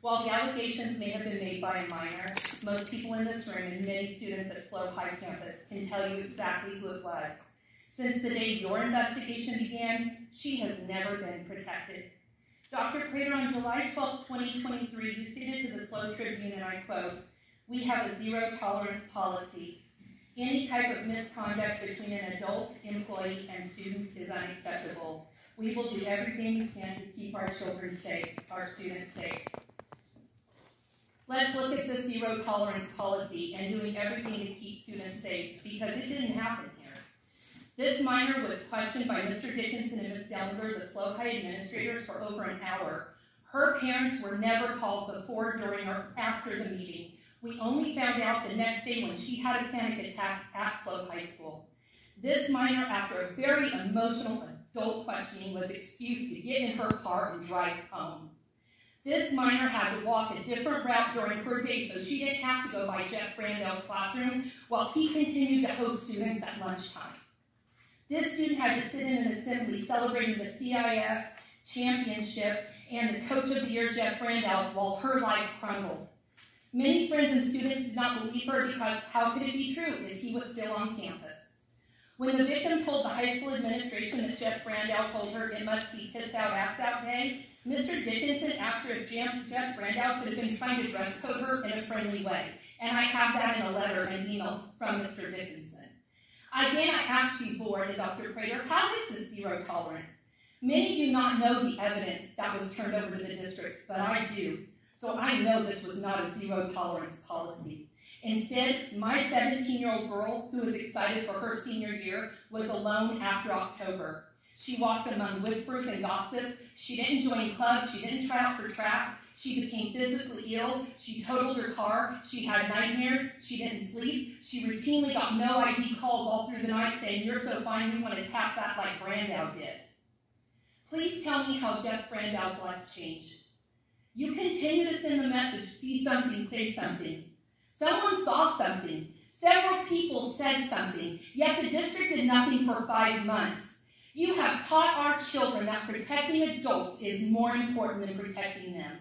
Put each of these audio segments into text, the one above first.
While the allegations may have been made by a minor, most people in this room and many students at SLO High campus can tell you exactly who it was. Since the day your investigation began, she has never been protected. Dr. Prater, on July 12, 2023, you stated to the SLO Tribune, and I quote, "We have a zero-tolerance policy. Any type of misconduct between an adult, employee, and student is unacceptable. We will do everything we can to keep our children safe, our students safe." Let's look at the zero-tolerance policy and doing everything to keep students safe, because it didn't happen here. This minor was questioned by Mr. Dickinson and Ms. Dellinger, the SLO High administrators, for over an hour. Her parents were never called before, during, or after the meeting. We only found out the next day when she had a panic attack at SLO High School. This minor, after a very emotional adult questioning, was excused to get in her car and drive home. This minor had to walk a different route during her day, so she didn't have to go by Jeff Brandow's classroom while he continued to host students at lunchtime. This student had to sit in an assembly celebrating the CIF championship and the Coach of the Year, Jeff Brandow, while her life crumbled. Many friends and students did not believe her because how could it be true if he was still on campus? When the victim told the high school administration that Jeff Brandow told her it must be tits out, ass out day, Mr. Dickinson asked her if Jeff Brandow could have been trying to dress code her in a friendly way. And I have that in a letter and emails from Mr. Dickinson. Again, I ask you, board and Dr. Prater, how is this zero tolerance? Many do not know the evidence that was turned over to the district, but I do. So I know this was not a zero tolerance policy. Instead, my 17-year-old girl, who was excited for her senior year, was alone after October. She walked among whispers and gossip. She didn't join clubs. She didn't try out for track. She became physically ill. She totaled her car. She had nightmares. She didn't sleep. She routinely got no ID calls all through the night saying, "You're so fine, we want to tap that like Brandow did." Please tell me how Jeff Brandow's life changed. You continue to send the message, see something, say something. Someone saw something. Several people said something, yet the district did nothing for 5 months. You have taught our children that protecting adults is more important than protecting them.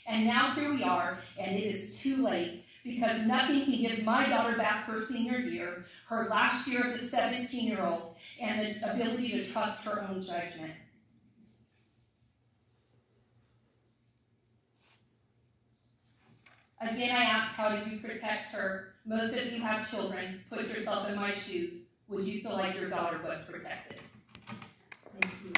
And now here we are, and it is too late, because nothing can give my daughter back her senior year, her last year as a 17-year-old, and the ability to trust her own judgment. Again, I ask, how do you protect her? Most of you have children. Put yourself in my shoes. Would you feel like your daughter was protected? Thank you.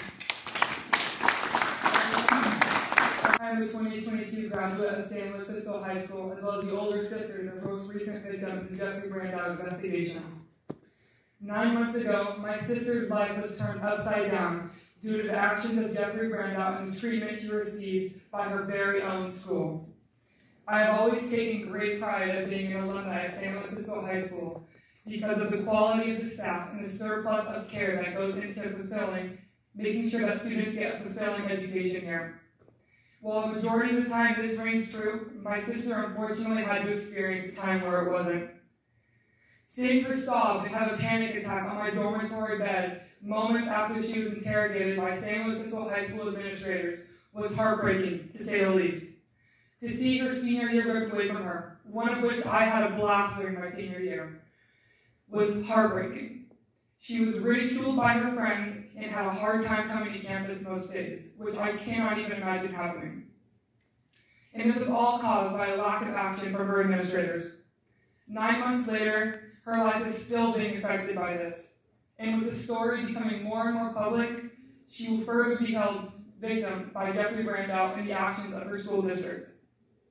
I'm a 2022 graduate of SLO High School, as well as the older sister in the most recent victim of the Jeff Brandow investigation. 9 months ago, my sister's life was turned upside down due to the actions of Jeffrey Brandow and the treatment she received by her very own school. I have always taken great pride in being an alumni of SLO High School because of the quality of the staff and the surplus of care that goes into making sure that students get a fulfilling education here. While the majority of the time this rings true, my sister unfortunately had to experience a time where it wasn't. Seeing her sob and have a panic attack on my dormitory bed moments after she was interrogated by SLO High School administrators was heartbreaking, to say the least. To see her senior year ripped away from her, one of which I had a blast during my senior year, was heartbreaking. She was ridiculed by her friends and had a hard time coming to campus most days, which I cannot even imagine happening. And this was all caused by a lack of action from her administrators. 9 months later, her life is still being affected by this. And with the story becoming more and more public, she will further be held victim by Jeffrey Brandow and the actions of her school district.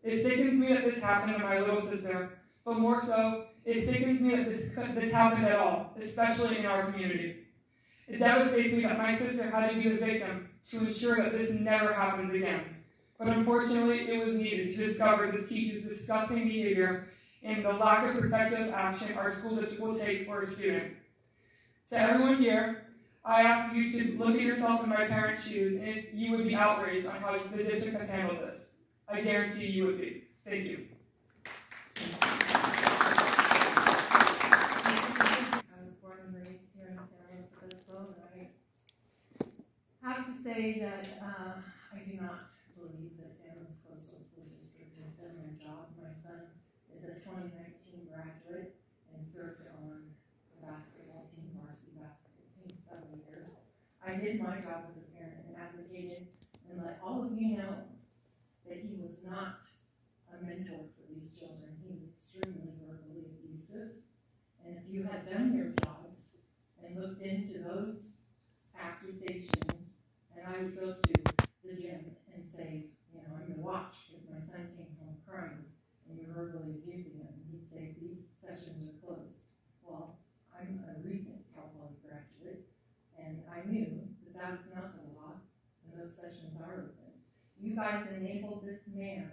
It sickens me that this happened to my little sister, but more so, it sickens me that this happened at all, especially in our community. It devastates me that my sister had to be the victim to ensure that this never happens again. But unfortunately, it was needed to discover this teacher's disgusting behavior and the lack of protective action our school district will take for a student. To everyone here, I ask you to look at yourself in my parents' shoes, and if you would be outraged on how the district has handled this. I guarantee you would be. Thank you. I was born and raised here in San Luis Obispo, right? I have to say that I do not believe that San Luis Coastal School District did my job as a parent and advocated and let all of you know that he was not a mentor for these children. He was extremely verbally abusive. And if you had done your jobs and looked into those accusations, and I would go to the gym and say, you know, I'm going to watch because my son came home crying and you're verbally abusing him. And he'd say, these sessions are closed. Well, I'm a recent CalCoastNews graduate, and I knew that that's not the law, and those sessions are open. You guys enabled this man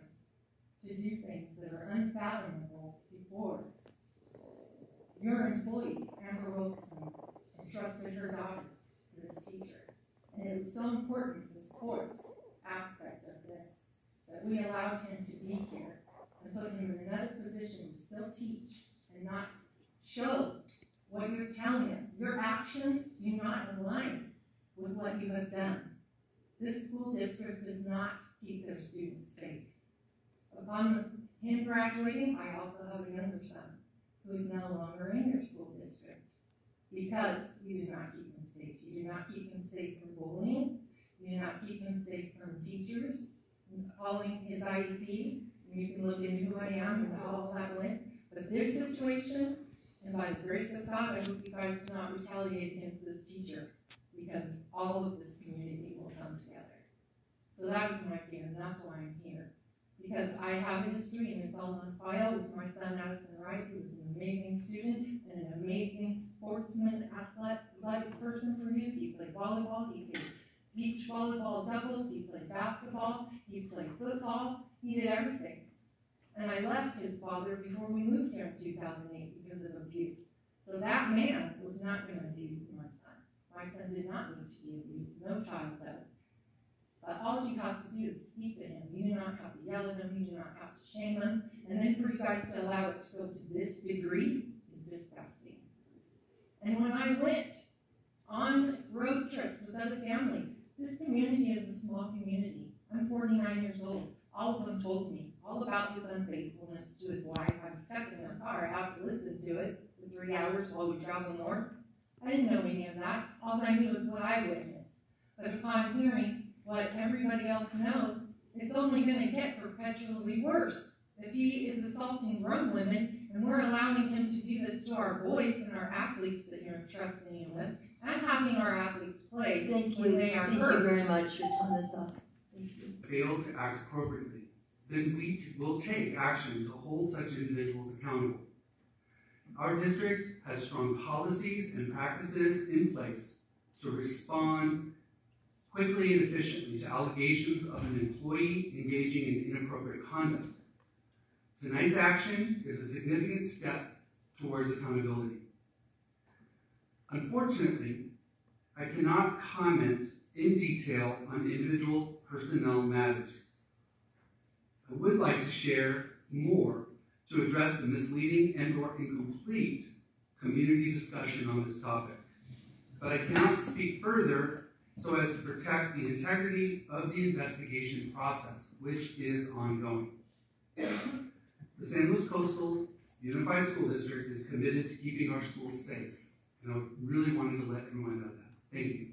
to do things that are unfathomable before. Your employee, Amber Wilson, entrusted her daughter to this teacher. And it was so important, the sports aspect of this, that we allowed him to be here and put him in another position to still teach and not show what you're telling us. Your actions do not align with what you have done. This school district does not keep their students safe. Upon him graduating, I also have a younger son who is no longer in your school district because you did not keep him safe. You did not keep him safe from bullying. You did not keep him safe from teachers calling his IEP. And you can look into who I am and how all that went. But this situation, and by the grace of God, I hope you guys do not retaliate against this teacher because all of this community will come together. So that was my fear, and that's why I'm here. Because I have a history, and it's all on file with my son, Addison Wright, who was an amazing student and an amazing sportsman, athletic person for you. He played volleyball, he played beach volleyball doubles, he played basketball, he played football, he did everything. And I left his father before we moved here in 2008 because of abuse. So that man was not going to abuse my son. My son did not need to be abused. No child does. But all you have to do is speak to him. You do not have to yell at him. You do not have to shame him. And then for you guys to allow it to go to this degree is disgusting. And when I went on road trips with other families, this community is a small community. I'm 49 years old. All of them told me all about his unfaithfulness to his wife. I'm stuck in their car. I have to listen to it for 3 hours while we travel north. I didn't know any of that. All I knew was what I witnessed. But upon hearing what everybody else knows, it's only going to get perpetually worse. If he is assaulting grown women, and we're allowing him to do this to our boys and our athletes that you're entrusting him with, and having our athletes play when they are hurt. Thank you very much for telling us that. Thank you. Fail to act appropriately, then we will take action to hold such individuals accountable. Our district has strong policies and practices in place to respond quickly and efficiently to allegations of an employee engaging in inappropriate conduct. Tonight's action is a significant step towards accountability. Unfortunately, I cannot comment in detail on individual personnel matters. I would like to share more to address the misleading and/or incomplete community discussion on this topic. But I cannot speak further so as to protect the integrity of the investigation process, which is ongoing. The San Luis Coastal Unified School District is committed to keeping our schools safe, and I really wanted to let everyone know that. Thank you.